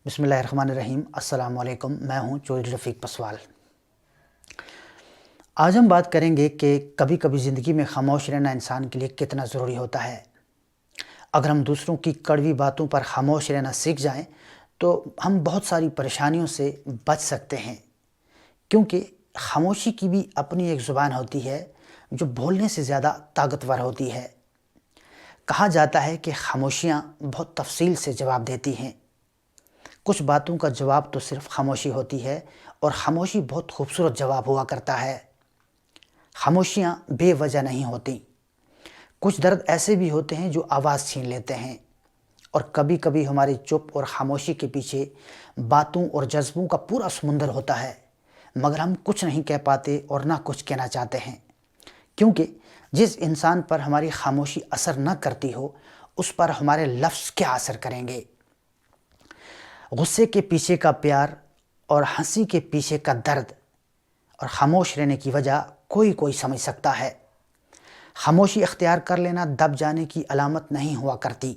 بسم اللہ الرحمن الرحیم۔ السلام علیکم، میں ہوں چودھری رفیق پسوال۔ آج ہم بات کریں گے کہ کبھی کبھی زندگی میں خاموش رہنا انسان کے لیے کتنا ضروری ہوتا ہے۔ اگر ہم دوسروں کی کڑوی باتوں پر خاموش رہنا سیکھ جائیں تو ہم بہت ساری پریشانیوں سے بچ سکتے ہیں، کیونکہ خاموشی کی بھی اپنی ایک زبان ہوتی ہے جو بولنے سے زیادہ طاقتور ہوتی ہے۔ کہا جاتا ہے کہ خاموشیاں بہت تفصیل سے جواب دیتی ہیں۔ کچھ باتوں کا جواب تو صرف خاموشی ہوتی ہے، اور خاموشی بہت خوبصورت جواب ہوا کرتا ہے۔ خاموشیاں بے وجہ نہیں ہوتی۔ کچھ درد ایسے بھی ہوتے ہیں جو آواز چھین لیتے ہیں، اور کبھی کبھی ہماری چپ اور خاموشی کے پیچھے باتوں اور جذبوں کا پورا سمندر ہوتا ہے، مگر ہم کچھ نہیں کہہ پاتے اور نہ کچھ کہنا چاہتے ہیں، کیونکہ جس انسان پر ہماری خاموشی اثر نہ کرتی ہو اس پر ہمارے لفظ کیا اثر کریں گے۔ غصے کے پیچھے کا پیار اور ہنسی کے پیچھے کا درد اور خاموش رہنے کی وجہ کوئی سمجھ سکتا ہے۔ خاموشی اختیار کر لینا دب جانے کی علامت نہیں ہوا کرتی۔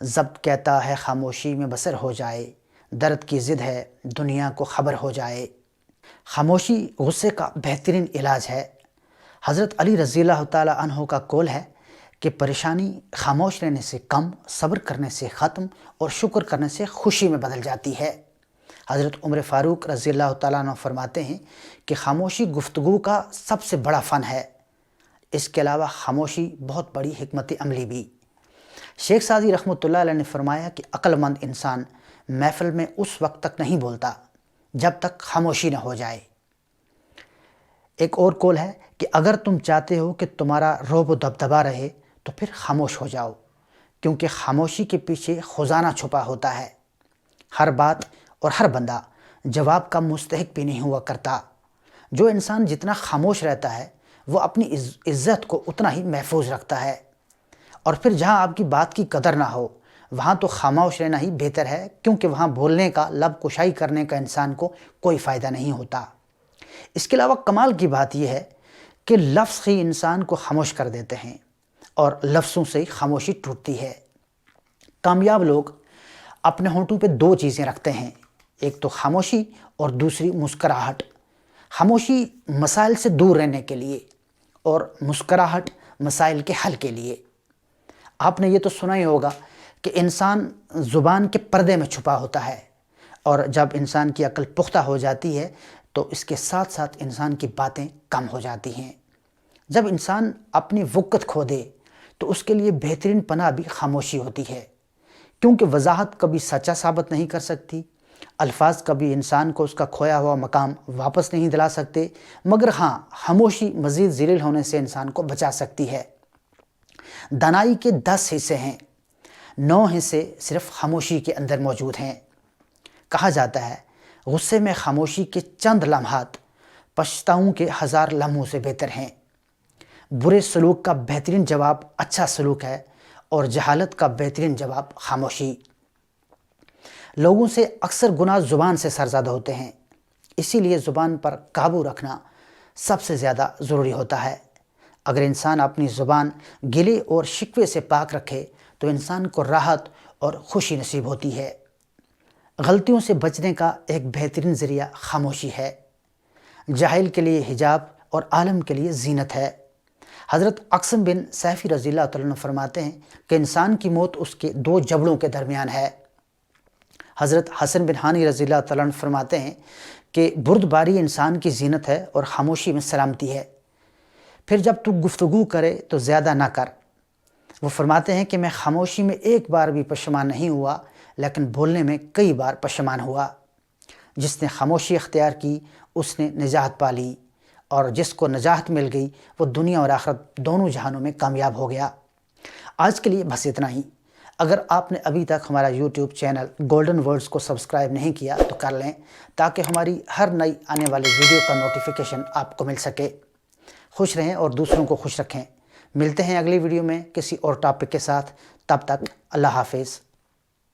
ضبط کہتا ہے خاموشی میں بسر ہو جائے، درد کی ضد ہے دنیا کو خبر ہو جائے۔ خاموشی غصے کا بہترین علاج ہے۔ حضرت علی رضی اللہ تعالیٰ عنہ کا قول ہے کہ پریشانی خاموش رہنے سے کم، صبر کرنے سے ختم اور شکر کرنے سے خوشی میں بدل جاتی ہے۔ حضرت عمر فاروق رضی اللہ تعالیٰ عنہ فرماتے ہیں کہ خاموشی گفتگو کا سب سے بڑا فن ہے۔ اس کے علاوہ خاموشی بہت بڑی حکمت عملی بھی۔ شیخ سعدی رحمۃ اللہ علیہ نے فرمایا کہ عقل مند انسان محفل میں اس وقت تک نہیں بولتا جب تک خاموشی نہ ہو جائے۔ ایک اور قول ہے کہ اگر تم چاہتے ہو کہ تمہارا رعب و دبدبا رہے تو پھر خاموش ہو جاؤ، کیونکہ خاموشی کے پیچھے خزانہ چھپا ہوتا ہے۔ ہر بات اور ہر بندہ جواب کا مستحق بھی نہیں ہوا کرتا۔ جو انسان جتنا خاموش رہتا ہے وہ اپنی عزت کو اتنا ہی محفوظ رکھتا ہے، اور پھر جہاں آپ کی بات کی قدر نہ ہو وہاں تو خاموش رہنا ہی بہتر ہے، کیونکہ وہاں بولنے کا، لب کشائی کرنے کا انسان کو کوئی فائدہ نہیں ہوتا۔ اس کے علاوہ کمال کی بات یہ ہے کہ لفظ ہی انسان کو خاموش کر دیتے ہیں، اور لفظوں سے ہی خاموشی ٹوٹتی ہے۔ کامیاب لوگ اپنے ہونٹوں پہ دو چیزیں رکھتے ہیں، ایک تو خاموشی اور دوسری مسکراہٹ۔ خاموشی مسائل سے دور رہنے کے لیے، اور مسکراہٹ مسائل کے حل کے لیے۔ آپ نے یہ تو سنا ہی ہوگا کہ انسان زبان کے پردے میں چھپا ہوتا ہے، اور جب انسان کی عقل پختہ ہو جاتی ہے تو اس کے ساتھ ساتھ انسان کی باتیں کم ہو جاتی ہیں۔ جب انسان اپنی وقت کھو دے تو اس کے لیے بہترین پناہ بھی خاموشی ہوتی ہے، کیونکہ وضاحت کبھی سچا ثابت نہیں کر سکتی، الفاظ کبھی انسان کو اس کا کھویا ہوا مقام واپس نہیں دلا سکتے، مگر ہاں خاموشی مزید ذلیل ہونے سے انسان کو بچا سکتی ہے۔ دانائی کے 10 حصے ہیں، 9 حصے صرف خاموشی کے اندر موجود ہیں۔ کہا جاتا ہے غصے میں خاموشی کے چند لمحات پچھتاؤں کے 1000 لمحوں سے بہتر ہیں۔ برے سلوک کا بہترین جواب اچھا سلوک ہے، اور جہالت کا بہترین جواب خاموشی۔ لوگوں سے اکثر گناہ زبان سے سرزد ہوتے ہیں، اسی لیے زبان پر قابو رکھنا سب سے زیادہ ضروری ہوتا ہے۔ اگر انسان اپنی زبان گلے اور شکوے سے پاک رکھے تو انسان کو راحت اور خوشی نصیب ہوتی ہے۔ غلطیوں سے بچنے کا ایک بہترین ذریعہ خاموشی ہے۔ جاہل کے لیے حجاب اور عالم کے لیے زینت ہے۔ حضرت اقسم بن سیفی رضی اللہ تعالیٰ عنہ فرماتے ہیں کہ انسان کی موت اس کے 2 جبڑوں کے درمیان ہے۔ حضرت حسن بن ہانی رضی اللہ تعالیٰ عنہ فرماتے ہیں کہ بردباری انسان کی زینت ہے اور خاموشی میں سلامتی ہے۔ پھر جب تو گفتگو کرے تو زیادہ نہ کر۔ وہ فرماتے ہیں کہ میں خاموشی میں ایک بار بھی پشیمان نہیں ہوا، لیکن بولنے میں کئی بار پشیمان ہوا۔ جس نے خاموشی اختیار کی اس نے نجات پا لی، اور جس کو نجات مل گئی وہ دنیا اور آخرت دونوں جہانوں میں کامیاب ہو گیا۔ آج کے لیے بس اتنا ہی۔ اگر آپ نے ابھی تک ہمارا یوٹیوب چینل گولڈن ورڈز کو سبسکرائب نہیں کیا تو کر لیں، تاکہ ہماری ہر نئی آنے والی ویڈیو کا نوٹیفیکیشن آپ کو مل سکے۔ خوش رہیں اور دوسروں کو خوش رکھیں۔ ملتے ہیں اگلی ویڈیو میں کسی اور ٹاپک کے ساتھ، تب تک اللہ حافظ۔